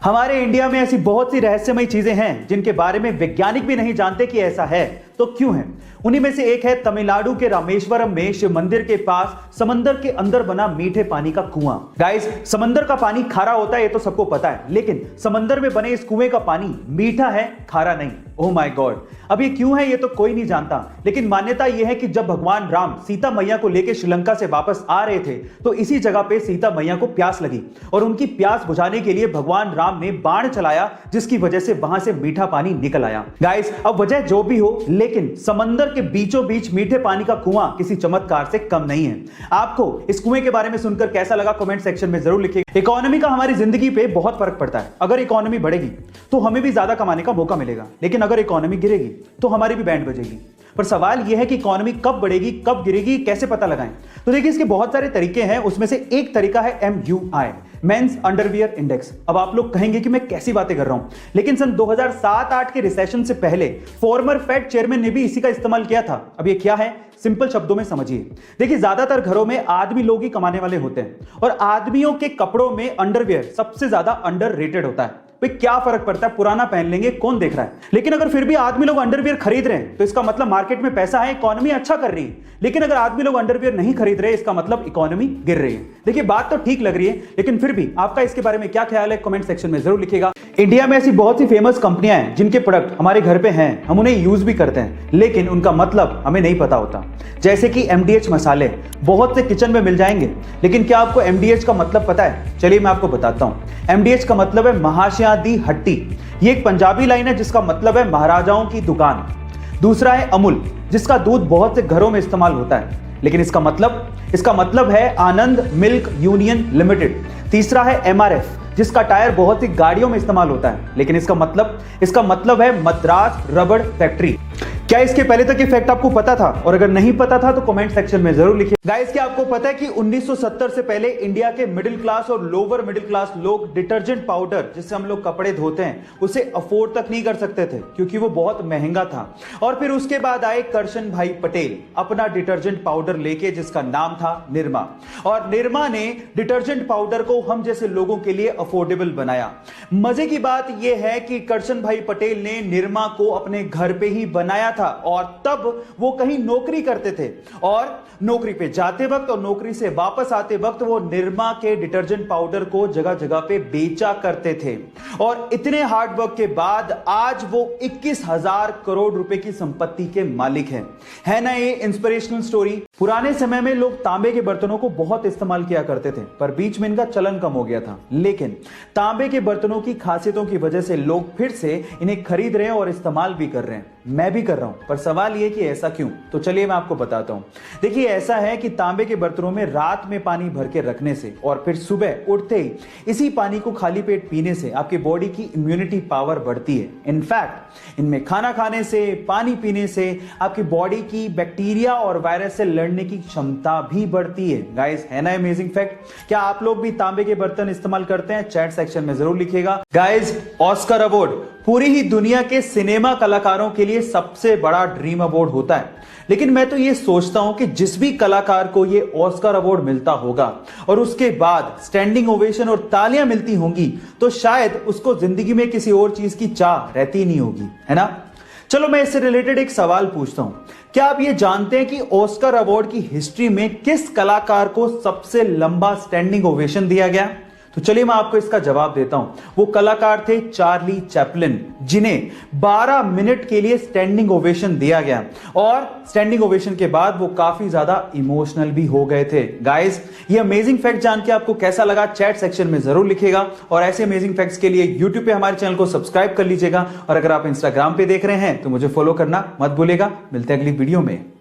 हमारे इंडिया में ऐसी बहुत सी रहस्यमयी चीजें हैं जिनके बारे में वैज्ञानिक भी नहीं जानते कि ऐसा है तो क्यों है। उन्हीं में से एक है तमिलनाडु के रामेश्वरम में शिव मंदिर के पास समंदर के अंदर बना मीठे पानी का कुआं। गाइस, समंदर का पानी खारा होता है ये तो सबको पता है, लेकिन समंदर में बने इस कुएं का पानी मीठा है, खारा नहीं। ओह माय गॉड, अब ये क्यों है ये तो कोई नहीं जानता, लेकिन मान्यता यह है कि जब भगवान राम सीता मैया को लेकर श्रीलंका से वापस आ रहे थे तो इसी जगह पे सीता मैया को प्यास लगी और उनकी प्यास बुझाने के लिए भगवान राम ने बाण चलाया, जिसकी वजह से वहां से मीठा पानी निकल आया। गाइस, अब वजह जो भी हो, लेकिन समंदर के बीचों बीच मीठे पानी का कुआं किसी चमत्कार से कम नहीं है। आपको इस कुएं के बारे में सुनकर कैसा लगा कमेंट सेक्शन में जरूर लिखिएगा। इकोनॉमी का हमारी जिंदगी पे बहुत फर्क पड़ता है। अगर इकोनॉमी बढ़ेगी तो हमें भी ज्यादा कमाने का मौका मिलेगा, लेकिन अगर इकोनॉमी गिरेगी तो हमारी भी बैंड बजेगी। पर सवाल यह है कि इकोनॉमी कब बढ़ेगी कब गिरेगी कैसे पता लगाएं। तो देखिए, इसके बहुत सारे तरीके हैं, उसमें से एक तरीका है MUI, मेंस अंडरवियर इंडेक्स। अब आप लोग कहेंगे कि मैं कैसी बातें कर रहा हूं, लेकिन सन 2007-8 के रिसेशन से पहले फॉर्मर फेड चेयरमैन ने भी इसी का इस्तेमाल किया था। अब ये क्या है, सिंपल शब्दों में समझिए। देखिए, ज्यादातर घरों में आदमी लोग ही कमाने वाले होते हैं और आदमियों के कपड़ों में अंडरवियर सबसे ज्यादा अंडररेटेड होता है। भाई क्या फर्क पड़ता है, पुराना पहन लेंगे, कौन देख रहा है। लेकिन अगर फिर भी आदमी लोग अंडरवियर खरीद रहे हैं तो इसका मतलब मार्केट में पैसा है, इकोनॉमी अच्छा कर रही है। लेकिन अगर आदमी लोग अंडरवियर नहीं खरीद रहे, इसका मतलब इकोनॉमी गिर रही है। देखिए, बात तो ठीक लग रही है, लेकिन फिर भी आपका इसके बारे में क्या ख्याल है कमेंट सेक्शन में जरूर लिखिएगा। इंडिया में ऐसी बहुत सी फेमस कंपनियां हैं जिनके प्रोडक्ट हमारे घर पे हैं, हम उन्हें यूज भी करते हैं, लेकिन उनका मतलब हमें नहीं पता होता। जैसे कि MDH मसाले बहुत से किचन में मिल जाएंगे, लेकिन क्या आपको MDH का मतलब पता है? चलिए मैं आपको बताता हूं। MDH का मतलब है महाशया दी हट्टी। ये एक पंजाबी लाइन है जिसका मतलब है महाराजाओं की दुकान। दूसरा है अमूल, जिसका दूध बहुत से घरों में इस्तेमाल होता है, लेकिन इसका मतलब है आनंद मिल्क यूनियन लिमिटेड। तीसरा है MRF, जिसका टायर बहुत सी गाड़ियों में इस्तेमाल होता है, लेकिन इसका मतलब है मद्रास रबड़ फैक्ट्री। क्या इसके पहले तक ये फैक्ट आपको पता था? और अगर नहीं पता था तो कमेंट सेक्शन में जरूर लिखिए। गाइस, क्या आपको पता है कि 1970 से पहले इंडिया के मिडिल क्लास और लोअर मिडिल क्लास लोग डिटर्जेंट पाउडर, जिससे हम लोग कपड़े धोते हैं, उसे अफोर्ड तक नहीं कर सकते थे क्योंकि वो बहुत महंगा था। और फिर उसके बाद आए करशन भाई पटेल अपना डिटर्जेंट पाउडर लेके, जिसका नाम था निरमा। और निरमा ने डिटर्जेंट पाउडर को हम जैसे लोगों के लिए अफोर्डेबल बनाया। मजे की बात यह है कि करशन भाई पटेल ने निरमा को अपने घर पे ही बनाया था और तब वो कहीं नौकरी करते थे और नौकरी पे जाते वक्त और नौकरी से वापस आते वक्त वो निरमा के डिटर्जेंट पाउडर को जगह जगह पे बेचा करते थे। और इतने हार्ड वर्क के बाद आज वो 21,000 करोड़ रुपए की संपत्ति के मालिक हैं। है ना ये इंस्पिरेशनल स्टोरी। पुराने समय में लोग तांबे के बर्तनों को बहुत इस्तेमाल किया करते थे, पर बीच में इनका चलन कम हो गया था। लेकिन तांबे के बर्तनों की खासियतों की वजह से लोग फिर से इन्हें खरीद रहे हैं और इस्तेमाल भी कर रहे हैं। मैं भी कर रहा हूं, पर सवाल यह कि ऐसा क्यों? तो चलिए मैं आपको बताता हूं। देखिए, ऐसा है कि तांबे के बर्तनों में रात में पानी भर के रखने से और फिर सुबह उठते ही इसी पानी को खाली पेट पीने से आपकी बॉडी की इम्यूनिटी पावर बढ़ती है। इनफैक्ट इनमें खाना खाने से, पानी पीने से आपकी बॉडी की बैक्टीरिया और वायरस से लड़ने की क्षमता भी बढ़ती है। गाइस, है ना अमेजिंग फैक्ट? क्या आप लोग भी तांबे के बर्तन इस्तेमाल करते हैं? चैट सेक्शन में जरूर लिखिएगा। गाइस, ऑस्कर अवार्ड पूरी ही दुनिया के सिनेमा कलाकारों के लिए सबसे बड़ा ड्रीम अवार्ड होता है, लेकिन मैं तो ये सोचता हूं कि जिस भी कलाकार को ये ऑस्कर अवार्ड मिलता होगा और उसके बाद स्टैंडिंग ओवेशन और तालियां मिलती होंगी, तो शायद उसको जिंदगी में किसी और चीज की चाह रहती नहीं होगी, है ना? चलो मैं इससे रिलेटेड एक सवाल पूछता हूं। क्या आप ये जानते हैं कि ऑस्कर अवार्ड की हिस्ट्री में किस कलाकार को सबसे लंबा स्टैंडिंग ओवेशन दिया गया? तो चलिए मैं आपको इसका जवाब देता हूं। वो कलाकार थे चार्ली चैपलिन, जिन्हें 12 मिनट के लिए स्टैंडिंग ओवेशन दिया गया और स्टैंडिंग ओवेशन के बाद वो काफी ज्यादा इमोशनल भी हो गए थे। गाइस, ये अमेजिंग फैक्ट जान के आपको कैसा लगा चैट सेक्शन में जरूर लिखिएगा और ऐसे अमेजिंग फैक्ट्स के लिए यूट्यूब पे हमारे चैनल को सब्सक्राइब कर लीजिएगा और अगर आप इंस्टाग्राम पे देख रहे हैं तो मुझे फॉलो करना मत भूलिएगा। मिलते हैं अगली वीडियो में।